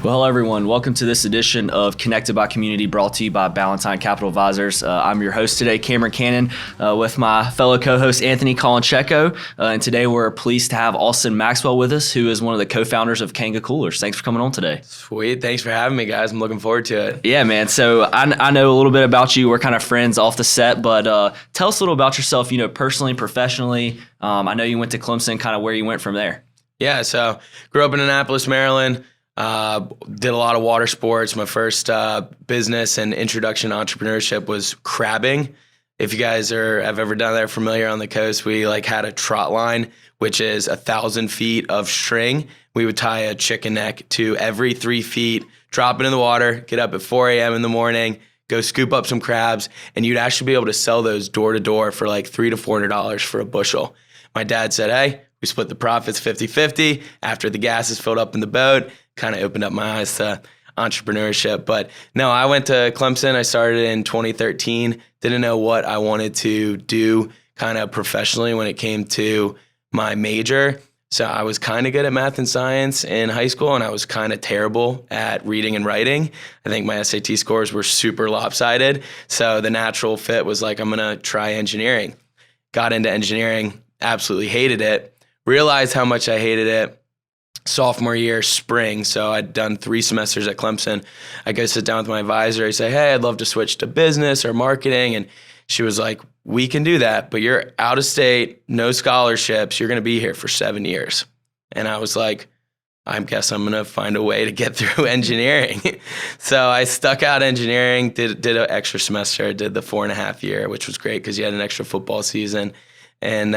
Well, everyone, welcome to this edition of Connected by Community, brought to you by Ballantine Capital Advisors. I'm your host today, Cameron Cannon, with my fellow co-host Anthony Colincheco. And today we're pleased to have Austin Maxwell with us, who is one of the co-founders of Kanga Coolers. Thanks for coming on today. Sweet. Thanks for having me, guys. I'm looking forward to it. Yeah, man. So I know a little bit about you. We're kind of friends off the set, but tell us a little about yourself, personally, professionally. I know you went to Clemson, kind of where you went from there. Yeah, so grew up in Annapolis, Maryland. Did a lot of water sports. My first business and introduction to entrepreneurship was crabbing. If you guys have ever done that, familiar on the coast, we had a trot line, which is 1,000 feet of string. We would tie a chicken neck to every 3 feet, drop it in the water, get up at 4 a.m. in the morning, go scoop up some crabs, and you'd actually be able to sell those door to door for like $300 to $400 for a bushel. My dad said, hey, we split the profits 50-50 after the gas is filled up in the boat. Kind of opened up my eyes to entrepreneurship. But no, I went to Clemson. I started in 2013. Didn't know what I wanted to do kind of professionally when it came to my major. So I was kind of good at math and science in high school, and I was kind of terrible at reading and writing. I think my SAT scores were super lopsided. So the natural fit was like, I'm going to try engineering. Got into engineering, absolutely hated it. Realized how much I hated it sophomore year, spring. So I'd done 3 semesters at Clemson. I go sit down with my advisor. I say, hey, I'd love to switch to business or marketing. And she was like, we can do that, but you're out of state, no scholarships. You're going to be here for 7 years. And I was like, I guess I'm going to find a way to get through engineering. So I stuck out engineering, did an extra semester, did the 4.5 year, which was great because you had an extra football season, and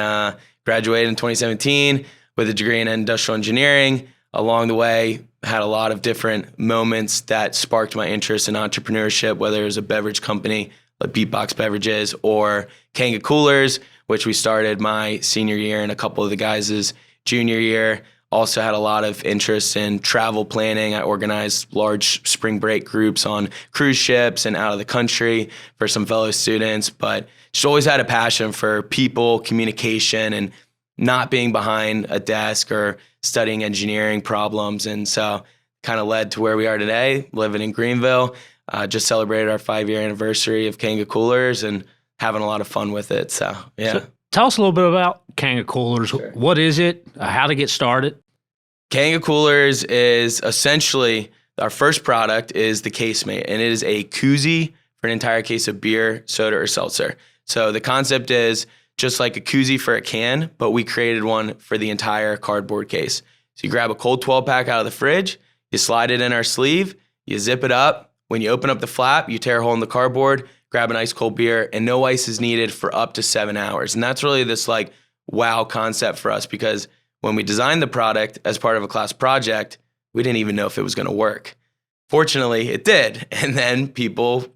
graduated in 2017 with a degree in industrial engineering. Along the way, had a lot of different moments that sparked my interest in entrepreneurship, whether it was a beverage company like Beatbox Beverages or Kanga Coolers, which we started my senior year and a couple of the guys' junior year. Also had a lot of interest in travel planning. I organized large spring break groups on cruise ships and out of the country for some fellow students, but just always had a passion for people, communication, and not being behind a desk or studying engineering problems. And so kind of led to where we are today, living in Greenville. Just celebrated our 5-year anniversary of Kanga Coolers and having a lot of fun with it. So, yeah. So tell us a little bit about Kanga Coolers. Sure. What is it? How to get started? Kanga Coolers is essentially, our first product is the casemate, and it is a Koozie for an entire case of beer, soda, or seltzer. So the concept is just like a Koozie for a can, but we created one for the entire cardboard case. So you grab a cold 12-pack out of the fridge, you slide it in our sleeve, you zip it up. When you open up the flap, you tear a hole in the cardboard, grab an ice cold beer, and no ice is needed for up to 7 hours. And that's really this wow concept for us, because when we designed the product as part of a class project, we didn't even know if it was going to work. Fortunately, it did. And then people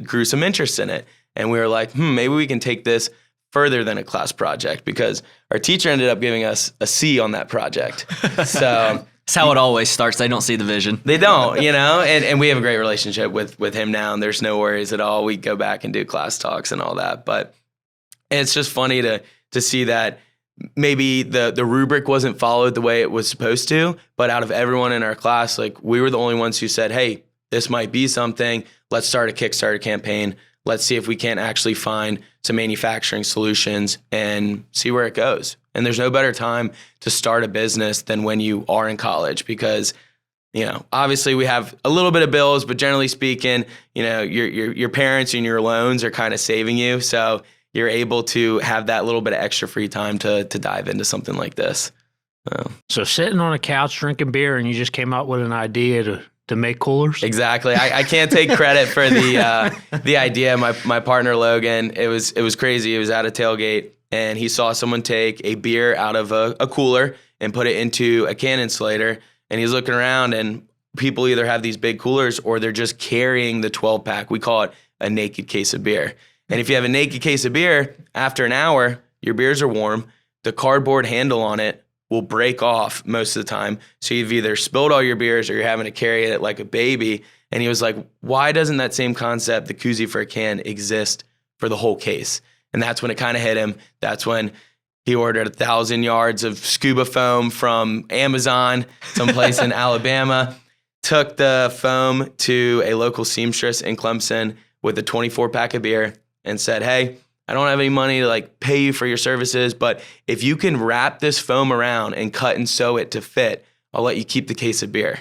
grew some interest in it. And we were like, maybe we can take this further than a class project, because our teacher ended up giving us a C on that project. So that's how it always starts. They don't see the vision. They don't, and we have a great relationship with him now, and there's no worries at all. We go back and do class talks and all that. But it's just funny to see that maybe the rubric wasn't followed the way it was supposed to, but out of everyone in our class, we were the only ones who said, hey, this might be something. Let's start a Kickstarter campaign. Let's see if we can't actually find some manufacturing solutions and see where it goes. And there's no better time to start a business than when you are in college, because, obviously we have a little bit of bills, but generally speaking, your parents and your loans are kind of saving you. So you're able to have that little bit of extra free time to dive into something like this. So sitting on a couch drinking beer, and you just came up with an idea to make coolers? Exactly. I can't take credit for the idea. My partner Logan, it was crazy. It was at a tailgate, and he saw someone take a beer out of a cooler and put it into a can insulator. And he's looking around, and people either have these big coolers or they're just carrying the 12-pack. We call it a naked case of beer. And if you have a naked case of beer, after an hour, your beers are warm. The cardboard handle on it will break off most of the time. So you've either spilled all your beers or you're having to carry it like a baby. And he was like, why doesn't that same concept, the Koozie for a can, exist for the whole case? And that's when it kind of hit him. That's when he ordered 1,000 yards of scuba foam from Amazon, someplace in Alabama. took the foam to a local seamstress in Clemson with a 24-pack of beer and said, hey, I don't have any money to like pay you for your services, but if you can wrap this foam around and cut and sew it to fit, I'll let you keep the case of beer.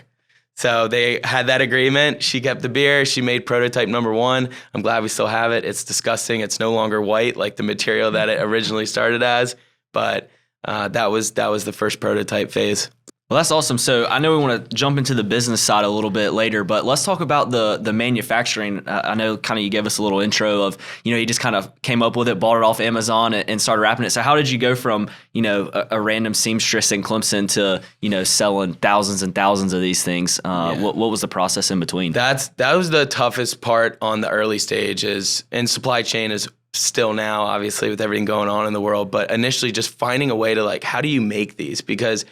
So they had that agreement. She kept the beer. She made prototype number 1. I'm glad we still have it. It's disgusting. It's no longer white like the material that it originally started as, but that was the first prototype phase. Well, that's awesome. So I know we want to jump into the business side a little bit later, but let's talk about the manufacturing. I know kind of you gave us a little intro of, you just kind of came up with it, bought it off Amazon and started wrapping it. So how did you go from, a random seamstress in Clemson to, selling thousands and thousands of these things? What was the process in between? That was the toughest part on the early stages, and supply chain is still now, obviously, with everything going on in the world. But initially just finding a way to how do you make these? Because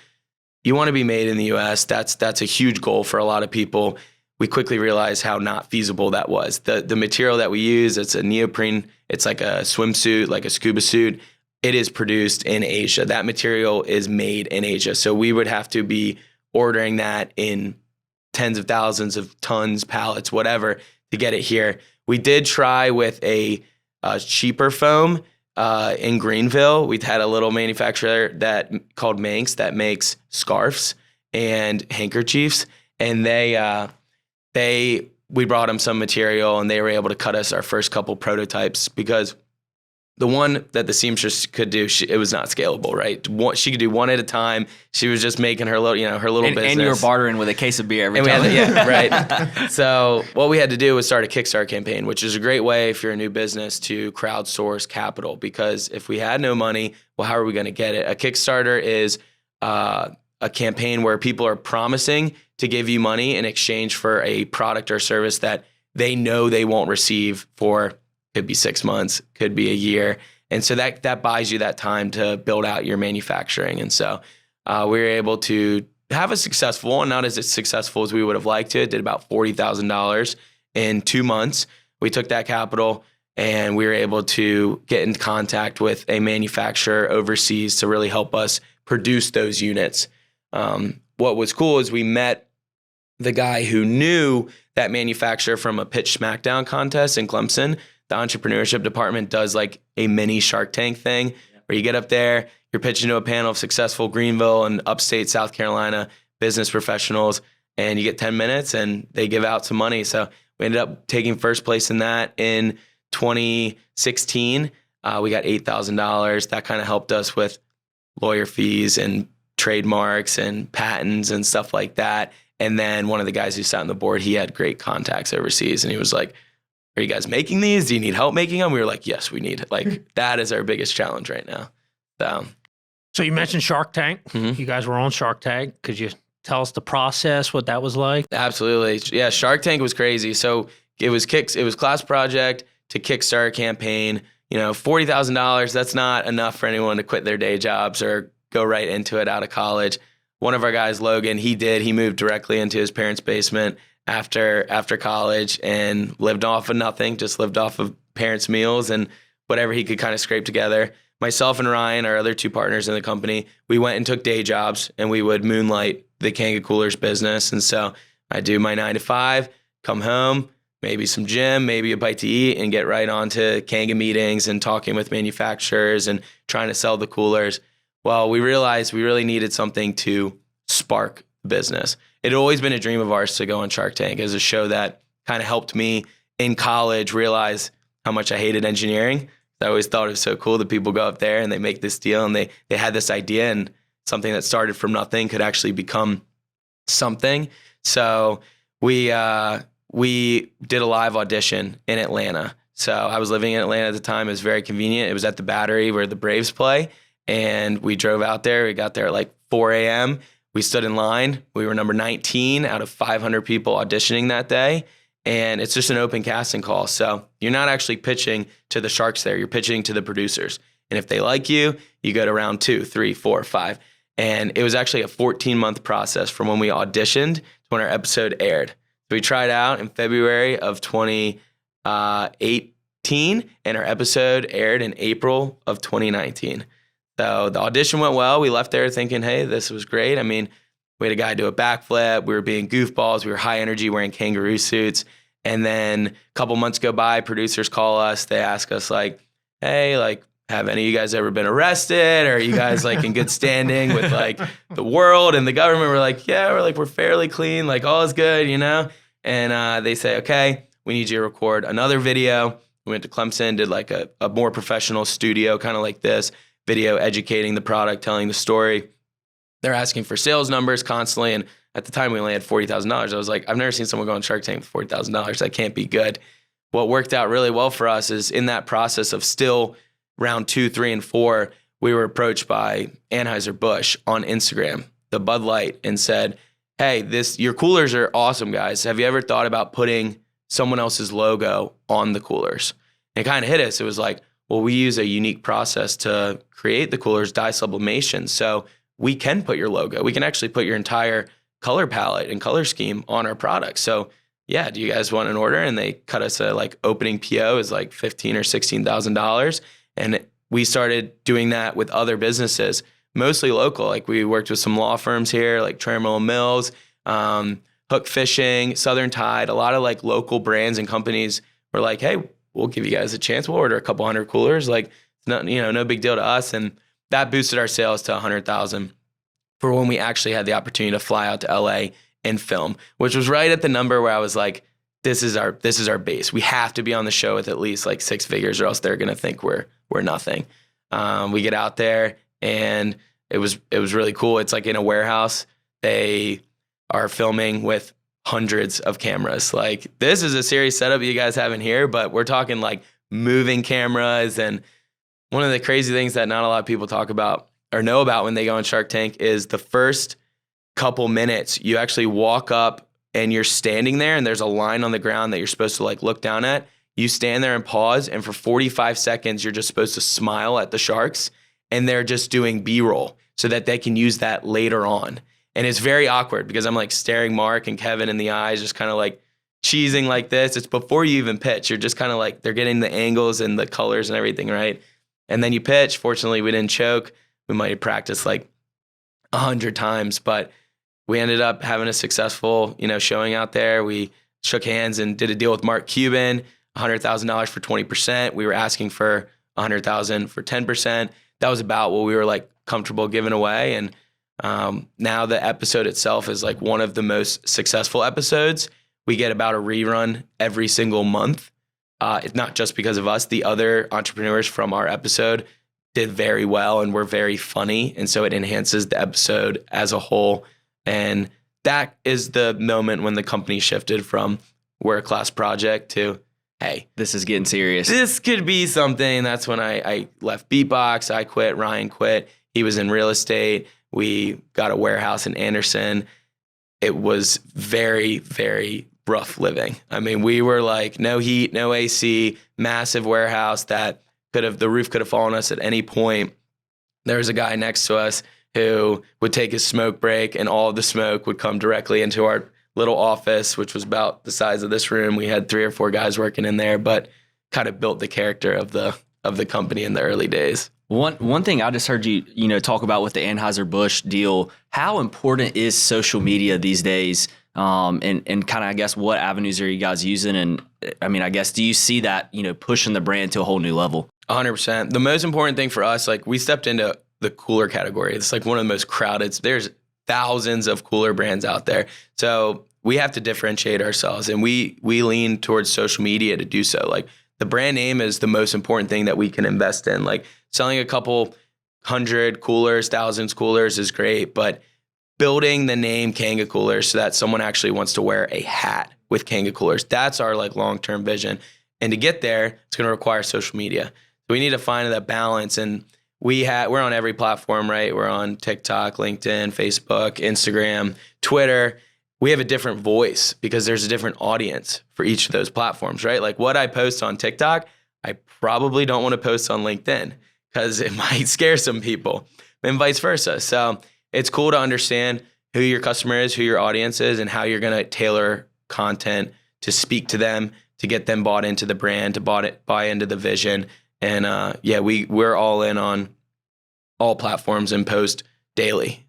you want to be made in the U.S. That's a huge goal for a lot of people. We quickly realized how not feasible that was. The material that we use, it's a neoprene. It's like a swimsuit, like a scuba suit. It is produced in Asia. That material is made in Asia. So we would have to be ordering that in tens of thousands of tons, pallets, whatever, to get it here. We did try with a cheaper foam. In Greenville, we've had a little manufacturer called Manx that makes scarves and handkerchiefs, and we brought them some material, and they were able to cut us our first couple prototypes, because the one that the seamstress could do, it was not scalable, right? She could do one at a time. She was just making her little, business. And you were bartering with a case of beer every time. Right. So what we had to do was start a Kickstarter campaign, which is a great way if you're a new business to crowdsource capital. Because if we had no money, well, how are we going to get it? A Kickstarter is a campaign where people are promising to give you money in exchange for a product or service that they know they won't receive for. Could be 6 months, could be a year. And so that buys you that time to build out your manufacturing. And so we were able to have a successful one, not as successful as we would have liked it. Did about $40,000 in 2 months. We took that capital and we were able to get in contact with a manufacturer overseas to really help us produce those units. What was cool is we met the guy who knew that manufacturer from a Pitch Smackdown contest in Clemson. The entrepreneurship department does like a mini Shark Tank thing where you get up there, you're pitching to a panel of successful Greenville and upstate South Carolina business professionals, and you get 10 minutes and they give out some money. So we ended up taking first place in that in 2016. We got $8,000. That kind of helped us with lawyer fees and trademarks and patents and stuff like that. And then one of the guys who sat on the board, he had great contacts overseas, and he was like, are you guys making these? Do you need help making them? We were like, yes, we need it. That is our biggest challenge right now. So you mentioned Shark Tank. Mm-hmm. You guys were on Shark Tank. Could you tell us the process, what that was like? Absolutely. Yeah, Shark Tank was crazy. So it was class project to Kickstarter campaign. $40,000, that's not enough for anyone to quit their day jobs or go right into it out of college. One of our guys, Logan, he moved directly into his parents' basement after college and lived off of nothing, just lived off of parents' meals and whatever he could kind of scrape together. Myself and Ryan, our other 2 partners in the company, we went and took day jobs, and we would moonlight the Kanga Coolers business. And so I do my 9 to 5, come home, maybe some gym, maybe a bite to eat, and get right on to Kanga meetings and talking with manufacturers and trying to sell the coolers. Well, we realized we really needed something to spark business. It had always been a dream of ours to go on Shark Tank. It was a show that kind of helped me in college realize how much I hated engineering. I always thought it was so cool that people go up there and they make this deal and they had this idea, and something that started from nothing could actually become something. So we did a live audition in Atlanta. So I was living in Atlanta at the time. It was very convenient. It was at the Battery where the Braves play. And we drove out there. We got there at like 4 a.m. We stood in line. We were number 19 out of 500 people auditioning that day. And it's just an open casting call. So you're not actually pitching to the Sharks there. You're pitching to the producers. And if they like you, you go to round 2, 3, 4, 5. And it was actually a 14-month process from when we auditioned to when our episode aired. So we tried out in February of 2018, and our episode aired in April of 2019. So the audition went well. We left there thinking, hey, this was great. I mean, We had a guy do a backflip. We were being goofballs. We were high energy, wearing kangaroo suits. And then a couple months go by, producers call us. They ask us like, hey, like, have any of you guys ever been arrested? Or are you guys like in good standing with like the world and the government? We're like, yeah, we're fairly clean. Like all is good, you know? And they say, okay, we need you to record another video. We went to Clemson, did like a more professional studio, kind of like this video, educating the product, telling the story. They're asking for sales numbers constantly. And at the time we only had $40,000. I was like, I've never seen someone go on Shark Tank with $40,000. That can't be good. What worked out really well for us is in that process of still round 2, 3, and 4, we were approached by Anheuser-Busch on Instagram, the Bud Light, and said, hey, your coolers are awesome, guys. Have you ever thought about putting someone else's logo on the coolers? And it kind of hit us. It was like, well, we use a unique process to create the coolers, dye sublimation. So we can put your logo. We can actually put your entire color palette and color scheme on our product. So yeah, do you guys want an order? And they cut us a like opening PO is like $15,000 or $16,000. And we started doing that with other businesses, mostly local. Like we worked with some law firms here, like Trammell Mills, Hook Fishing, Southern Tide. A lot of like local brands and companies were like, hey, we'll give you guys a chance. We'll order a couple hundred coolers. Like, it's not, no big deal to us. And that boosted our sales to 100,000 for when we actually had the opportunity to fly out to LA and film, which was right at the number where I was like, this is our base. We have to be on the show with at least like 6 figures or else they're going to think we're nothing. We get out there and it was really cool. It's like in a warehouse. They are filming with hundreds of cameras. Like this is a serious setup you guys have in here, but we're talking like moving cameras. And one of the crazy things that not a lot of people talk about or know about when they go on Shark Tank is the first couple minutes you actually walk up and you're standing there and there's a line on the ground that you're supposed to like look down at. You stand there and pause, and for 45 seconds, you're just supposed to smile at the sharks, and they're just doing B-roll so that they can use that later on. And it's very awkward because I'm like staring Mark and Kevin in the eyes, just kind of like cheesing like this. It's before you even pitch. You're just kind of like, they're getting the angles and the colors and everything, right? And then you pitch. Fortunately, we didn't choke. We might have practiced like 100 times, but we ended up having a successful, showing out there. We shook hands and did a deal with Mark Cuban, $100,000 for 20%. We were asking for $100,000 for 10%. That was about what we were like comfortable giving away. And now the episode itself is like one of the most successful episodes. We get about a rerun every single month. It's not just because of us. The other entrepreneurs from our episode did very well and were very funny. And so it enhances the episode as a whole. And that is the moment when the company shifted from we're a class project to, hey, this is getting serious. This could be something. That's when I left Beatbox. I quit. Ryan quit. He was in real estate. We got a warehouse in Anderson. It was very, very rough living. I mean, we were like no heat, no AC, massive warehouse that the roof could have fallen us at any point. There was a guy next to us who would take his smoke break and all of the smoke would come directly into our little office, which was about the size of this room. We had 3 or 4 guys working in there, but kind of built the character of the company in the early days. One thing I just heard you talk about with the Anheuser-Busch deal, how important is social media these days? And kind of, I guess, what avenues are you guys using? And I mean, I guess, do you see that, pushing the brand to a whole new level? 100%. The most important thing for us, like we stepped into the cooler category. It's like one of the most crowded. There's thousands of cooler brands out there. So we have to differentiate ourselves, and we lean towards social media to do so. Like the brand name is the most important thing that we can invest in. Like selling a couple hundred coolers, thousands coolers is great, but building the name Kanga Coolers so that someone actually wants to wear a hat with Kanga Coolers, that's our like long-term vision. And to get there, it's going to require social media. So we need to find that balance. And we're on every platform, right? We're on TikTok, LinkedIn, Facebook, Instagram, Twitter. We have a different voice because there's a different audience for each of those platforms, right? Like what I post on TikTok, I probably don't want to post on LinkedIn because it might scare some people, and vice versa. So it's cool to understand who your customer is, who your audience is, and how you're going to tailor content to speak to them, to get them bought into the brand, to buy into the vision. And we're all in on all platforms and post daily.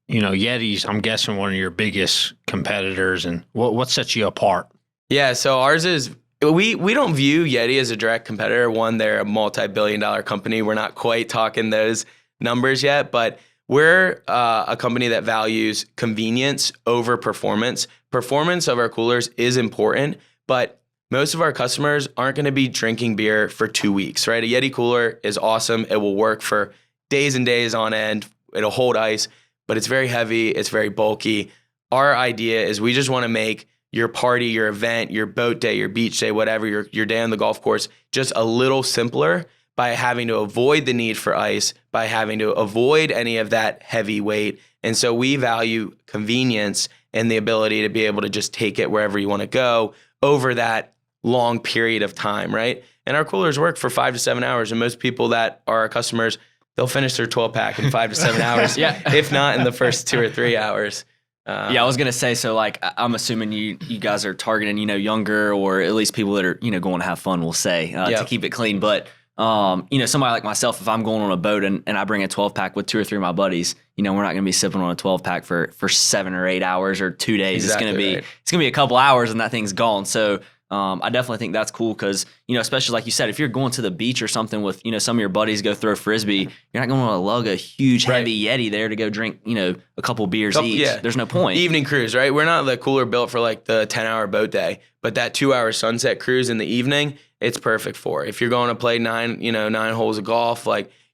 Yeti's, I'm guessing, one of your biggest competitors. And what sets you apart? Yeah, so ours is, we don't view Yeti as a direct competitor. One, they're a multi-billion-dollar company. We're not quite talking those numbers yet, but we're a company that values convenience over performance. Performance of our coolers is important, but most of our customers aren't going to be drinking beer for 2 weeks, right? A Yeti cooler is awesome. It will work for days and days on end. It'll hold ice, but it's very heavy. It's very bulky. Our idea is we just want to make your party, your event, your boat day, your beach day, whatever, your day on the golf course, just a little simpler by having to avoid the need for ice, by having to avoid any of that heavy weight. And so we value convenience and the ability to be able to just take it wherever you want to go over that long period of time, right? And our coolers work for 5 to 7 hours. And most people that are our customers, they'll finish their 12-pack in 5 to 7 hours, if not in the first 2 or 3 hours. I was gonna say, so like I'm assuming you guys are targeting younger, or at least people that are going to have fun, we'll say, to keep it clean. But somebody like myself, if I'm going on a boat and I bring a 12-pack with 2 or 3 of my buddies, we're not going to be sipping on a 12-pack for 7 or 8 hours or 2 days. Exactly It's gonna be a couple hours and that thing's gone. So I definitely think that's cool because, especially like you said, if you're going to the beach or something with, some of your buddies go throw frisbee, you're not going to lug a huge heavy Yeti there to go drink, a couple beers each. Yeah. There's no point. Evening cruise, right? We're not the cooler built for like the 10-hour boat day, but that 2-hour sunset cruise in the evening, it's perfect for. If you're going to play 9 holes of golf,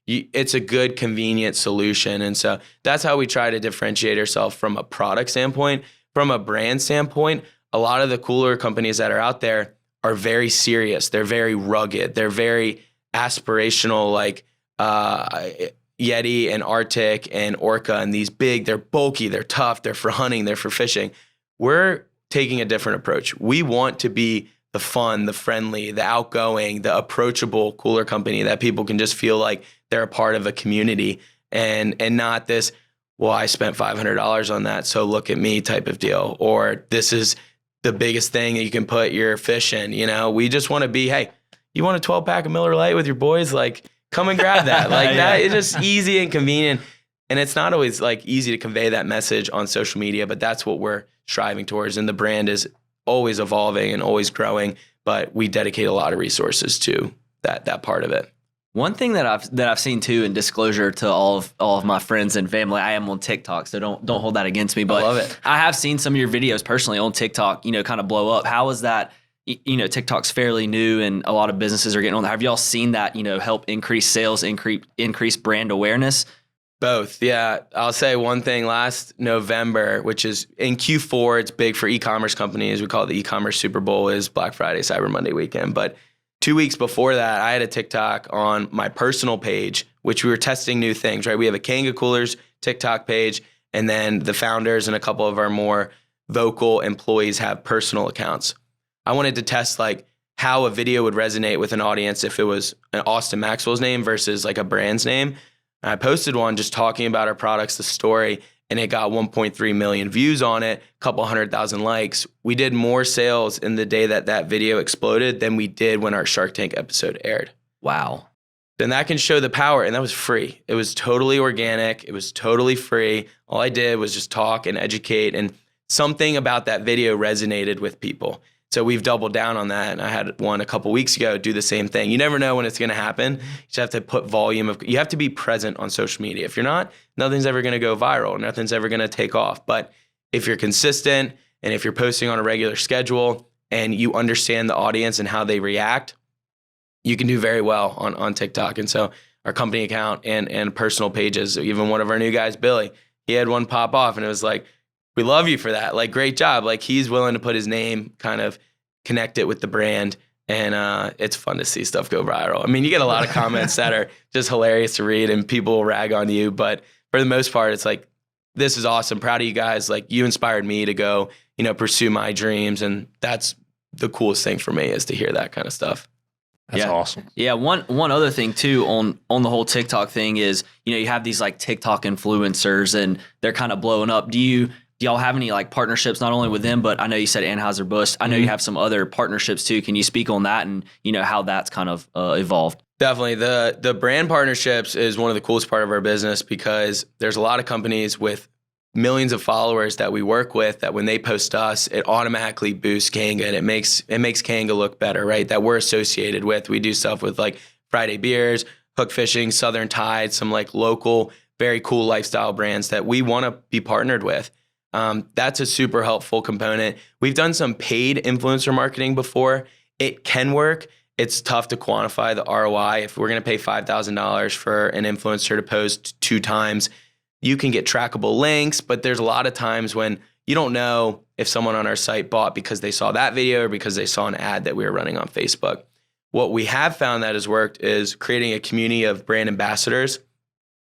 it's a good, convenient solution. And so that's how we try to differentiate ourselves from a product standpoint. From a brand standpoint, a lot of the cooler companies that are out there are very serious. They're very rugged. They're very aspirational, like Yeti and Arctic and Orca and these big, they're bulky, they're tough, they're for hunting, they're for fishing. We're taking a different approach. We want to be the fun, the friendly, the outgoing, the approachable cooler company that people can just feel like they're a part of a community and not this, well, I spent $500 on that, so look at me type of deal, or this is the biggest thing that you can put your fish in. We just want to be, hey, you want a 12-pack of Miller Lite with your boys? Like, come and grab that. That is just easy and convenient. And it's not always easy to convey that message on social media, but that's what we're striving towards. And the brand is always evolving and always growing, but we dedicate a lot of resources to that part of it. One thing that I've seen too, in disclosure to all of my friends and family, I am on TikTok, so don't hold that against me. But I love it. I have seen some of your videos personally on TikTok, kind of blow up. How is that? TikTok's fairly new, and a lot of businesses are getting on there. Have y'all seen that? Help increase sales, increase brand awareness? Both, yeah. I'll say one thing. Last November, which is in Q4, it's big for e-commerce companies. We call it the e-commerce Super Bowl, is Black Friday, Cyber Monday weekend, but 2 weeks before that, I had a TikTok on my personal page, which we were testing new things, right? We have a Kanga Coolers TikTok page, and then the founders and a couple of our more vocal employees have personal accounts. I wanted to test how a video would resonate with an audience if it was an Austin Maxwell's name versus a brand's name. And I posted one just talking about our products, the story, and it got 1.3 million views on it, a couple 100,000 likes. We did more sales in the day that video exploded than we did when our Shark Tank episode aired. Wow. Then that can show the power, and that was free. It was totally organic. It was totally free. All I did was just talk and educate, and something about that video resonated with people. So we've doubled down on that, and I had one a couple weeks ago do the same thing. You never know when it's going to happen. You just have to put you have to be present on social media. If you're not, nothing's ever going to go viral. Nothing's ever going to take off. But if you're consistent and if you're posting on a regular schedule and you understand the audience and how they react, you can do very well on TikTok. And so our company account and personal pages, even one of our new guys, Billy, he had one pop off, and it was like, we love you for that. Great job. He's willing to put his name, kind of connect it with the brand. And it's fun to see stuff go viral. I mean, you get a lot of comments that are just hilarious to read, and people will rag on you. But for the most part, it's this is awesome. Proud of you guys. You inspired me to go, pursue my dreams. And that's the coolest thing for me, is to hear that kind of stuff. That's awesome. Yeah. One other thing too on the whole TikTok thing is, you have these TikTok influencers, and they're kind of blowing up. Do y'all have any partnerships, not only with them, but I know you said Anheuser-Busch. I know you have some other partnerships too. Can you speak on that and how that's kind of evolved? Definitely. The brand partnerships is one of the coolest part of our business, because there's a lot of companies with millions of followers that we work with, that when they post us, it automatically boosts Kanga, and it makes Kanga look better, right? That we're associated with. We do stuff with like Friday Beers, Hook Fishing, Southern Tide, some like local, very cool lifestyle brands that we want to be partnered with. That's a super helpful component. We've done some paid influencer marketing before. It can work. It's tough to quantify the ROI. If we're going to pay $5,000 for an influencer to post 2 times, you can get trackable links, but there's a lot of times when you don't know if someone on our site bought because they saw that video or because they saw an ad that we were running on Facebook. What we have found that has worked is creating a community of brand ambassadors.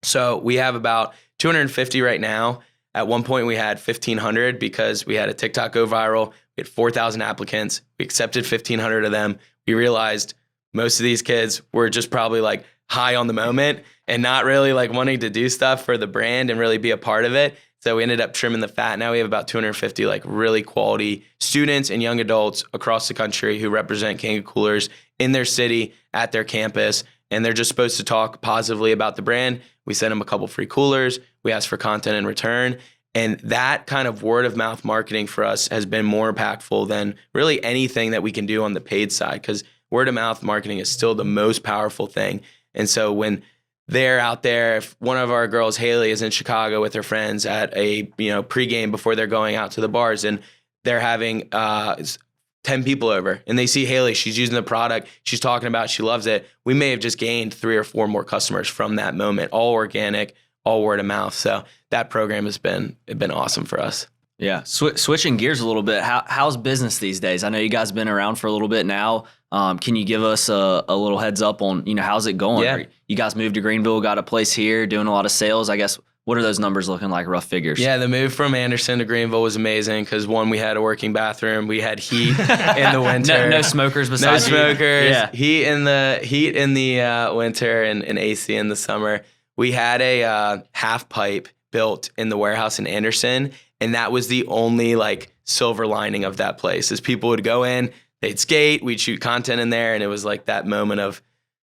So we have about 250 right now. At one point we had 1,500 because we had a TikTok go viral. We had 4,000 applicants. We accepted 1,500 of them. We realized most of these kids were just probably like high on the moment and not really like wanting to do stuff for the brand and really be a part of it. So we ended up trimming the fat. Now we have about 250 like really quality students and young adults across the country who represent Kanga Coolers in their city, at their campus, and they're just supposed to talk positively about the brand. We send them a couple free coolers. We ask for content in return. And that kind of word of mouth marketing for us has been more impactful than really anything that we can do on the paid side, because word of mouth marketing is still the most powerful thing. And so when they're out there, if one of our girls, Haley, is in Chicago with her friends at a pregame before they're going out to the bars, and they're having 10 people over, and they see Haley, she's using the product, she's talking about it, she loves it. We may have just gained 3 or 4 more customers from that moment, all organic, all word of mouth. So that program has been awesome for us. Yeah. Switching gears a little bit, how's business these days? I know you guys have been around for a little bit now. Can you give us a little heads up on, how's it going? Yeah. You guys moved to Greenville, got a place here, doing a lot of sales. I guess, what are those numbers looking like, rough figures? Yeah, the move from Anderson to Greenville was amazing because, one, we had a working bathroom. We had heat in the winter. No smokers besides No smokers. Yeah. Heat in the winter and AC in the summer. We had a half pipe built in the warehouse in Anderson, and that was the only like silver lining of that place. Is people would go in, they'd skate, we'd shoot content in there, and it was like that moment of,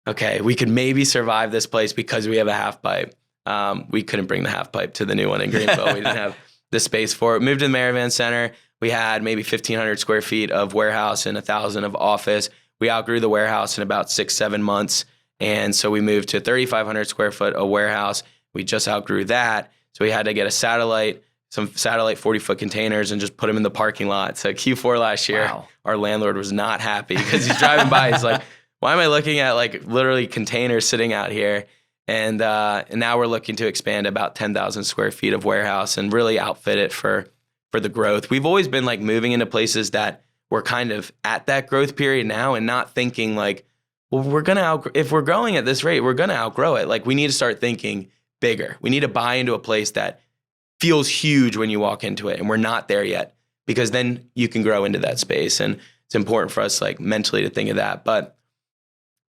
okay, we could maybe survive this place because we have a half pipe. We couldn't bring the half pipe to the new one in Greenville. We didn't have the space for it. Moved to the Maravan Center. We had maybe 1,500 square feet of warehouse and 1,000 of office. We outgrew the warehouse in about 6-7 months. And so we moved to 3,500 square foot of warehouse. We just outgrew that. So we had to get some satellite 40-foot containers and just put them in the parking lot. So Q4 last year, Wow. Our landlord was not happy because he's driving by. He's like, why am I looking at like literally containers sitting out here? And now we're looking to expand about 10,000 square feet of warehouse and really outfit it for the growth. We've always been like moving into places that we're kind of at that growth period now and not thinking like, well, if we're growing at this rate, we're going to outgrow it. Like, we need to start thinking bigger. We need to buy into a place that feels huge when you walk into it. And we're not there yet, because then you can grow into that space. And it's important for us like mentally to think of that. But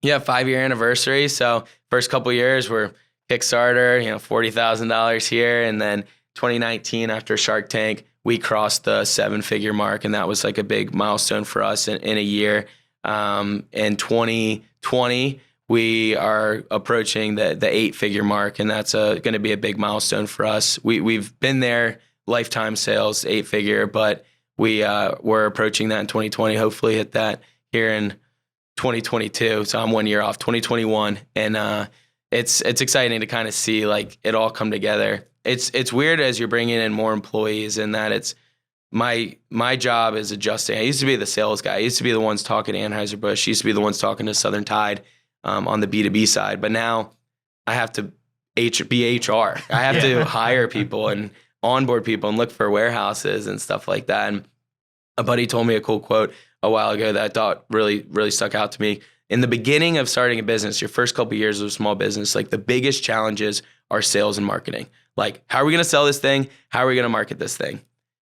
yeah, 5-year anniversary. So first couple of years were Kickstarter, $40,000 here. And then 2019 after Shark Tank, we crossed the 7-figure mark. And that was like a big milestone for us in a year. In 2020, we are approaching the 8-figure mark, and that's going to be a big milestone for us. We've been there, lifetime sales, 8-figure, but we're approaching that in 2020. Hopefully hit that here in 2022. So I'm 1 year off, 2021, and it's exciting to kind of see like it all come together. It's weird as you're bringing in more employees, and that it's my job is adjusting. I used to be the sales guy. I used to be the ones talking to Anheuser-Busch. I used to be the ones talking to Southern Tide on the B2B side. But now I have to be HR. I have to hire people and onboard people and look for warehouses and stuff like that. And a buddy told me a cool quote a while ago that I thought really, really stuck out to me. In the beginning of starting a business, your first couple of years of a small business, like the biggest challenges are sales and marketing. Like, how are we going to sell this thing? How are we going to market this thing?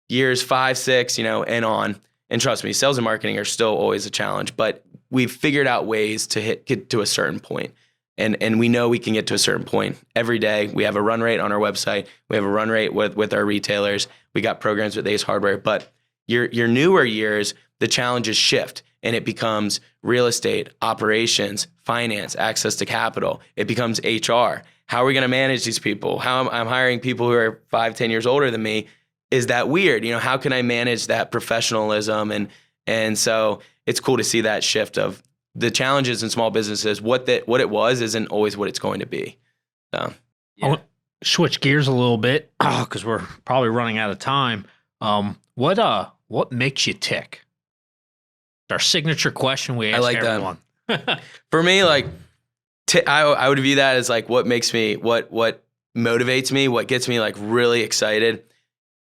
Years 5, 6, and on. And trust me, sales and marketing are still always a challenge, but we've figured out ways to get to a certain point. And we know we can get to a certain point every day. We have a run rate on our website. We have a run rate with our retailers. We got programs with Ace Hardware. But your newer years, the challenges shift, and it becomes real estate, operations, finance, access to capital. It becomes HR. how are we going to manage these people? I'm hiring people who are 5-10 years older than me. Is that weird? How can I manage that professionalism? And so it's cool to see that shift of the challenges in small businesses. What it was isn't always what it's going to be. So, yeah. I want to switch gears a little bit because we're probably running out of time. What makes you tick? It's our signature question we ask everyone. That. For me, like, I would view that as like what makes me, what motivates me, what gets me like really excited.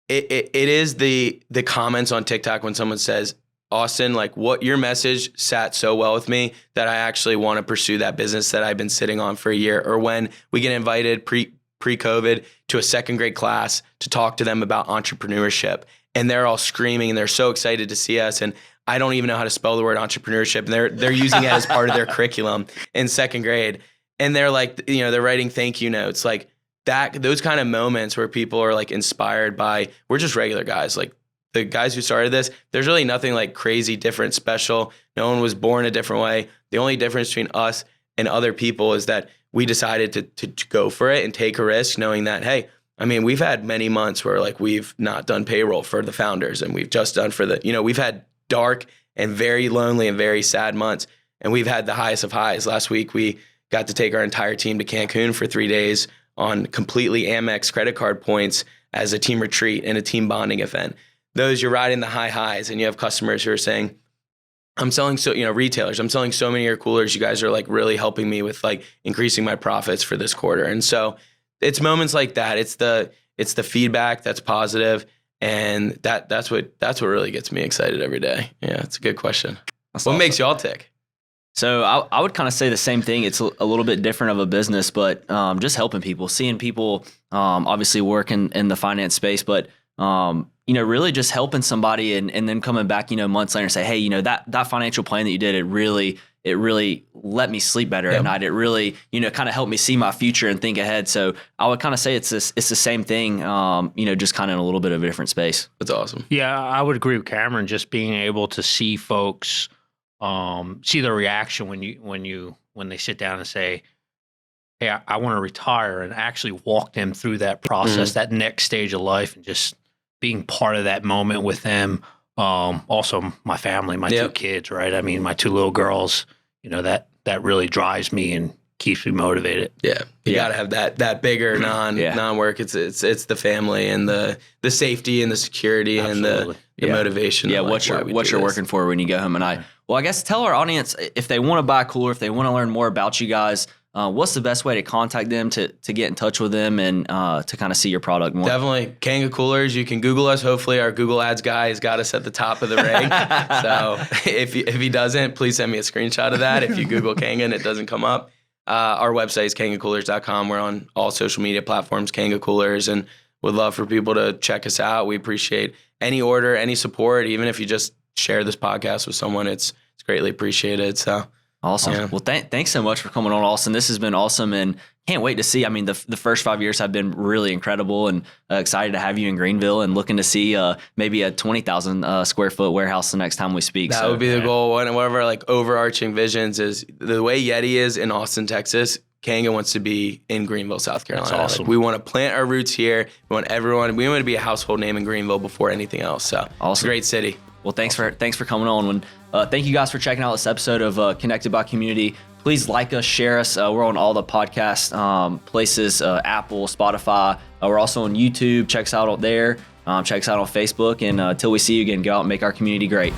It is the comments on TikTok when someone says, Austin, like what your message sat so well with me that I actually want to pursue that business that I've been sitting on for a year. Or when we get invited pre-COVID to a second grade class to talk to them about entrepreneurship, and they're all screaming and they're so excited to see us. And I don't even know how to spell the word entrepreneurship. And they're using it as part of their curriculum in second grade. And they're like, they're writing thank you notes. Like those kind of moments where people are like inspired by, we're just regular guys. Like the guys who started this, there's really nothing like crazy, different, special. No one was born a different way. The only difference between us and other people is that we decided to go for it and take a risk, knowing that, hey, I mean, we've had many months where like we've not done payroll for the founders, and we've just done for we've had dark and very lonely and very sad months. And we've had the highest of highs. Last week, we got to take our entire team to Cancun for 3 days on completely Amex credit card points as a team retreat and a team bonding event. Those, you're riding the high highs, and you have customers who are saying, I'm selling retailers, I'm selling so many of your coolers. You guys are like really helping me with like increasing my profits for this quarter. And so it's moments like that. It's the feedback that's positive. And that's what really gets me excited every day. Yeah, it's a good question. What makes y'all tick? So I would kind of say the same thing. It's a little bit different of a business, but just helping people, seeing people obviously work in the finance space, but really just helping somebody and then coming back, months later and say, hey, that financial plan that you did, it really let me sleep better at night. It really, kind of helped me see my future and think ahead. So I would kind of say it's the same thing, just kind of in a little bit of a different space. That's awesome. Yeah, I would agree with Cameron. Just being able to see folks, see their reaction when they sit down and say, hey, I want to retire, and actually walk them through that process, that next stage of life, and just being part of that moment with them. Also my family, my 2 kids, right? I mean, my 2 little girls, that really drives me and keeps me motivated. Yeah. You got to have that bigger non-work. It's the family and the safety and the security. Absolutely. And the motivation. Yeah. What you're working for when you go home. And I guess tell our audience, if they want to buy a cooler, if they want to learn more about you guys, what's the best way to contact them, to get in touch with them, and to kind of see your product more? Definitely. Kanga Coolers. You can Google us. Hopefully our Google Ads guy has got us at the top of the ring. So if he doesn't, please send me a screenshot of that. If you Google Kanga and it doesn't come up. Our website is kangacoolers.com. We're on all social media platforms, Kanga Coolers, and would love for people to check us out. We appreciate any order, any support, even if you just share this podcast with someone, it's greatly appreciated. So awesome. Yeah. Well, thanks so much for coming on, Austin. This has been awesome, and can't wait to see. I mean, the first 5 years have been really incredible, and excited to have you in Greenville, and looking to see maybe a 20,000 square foot warehouse the next time we speak. That would be the goal. One of our like overarching visions is the way Yeti is in Austin, Texas. Kanga wants to be in Greenville, South Carolina. That's awesome. Like, we want to plant our roots here. We want to be a household name in Greenville before anything else. So awesome. It's a great city. Well, thanks for coming on. Thank you guys for checking out this episode of Connected by Community. Please like us, share us. We're on all the podcast places, Apple, Spotify. We're also on YouTube. Check us out there. Check us out on Facebook. And until we see you again, go out and make our community great.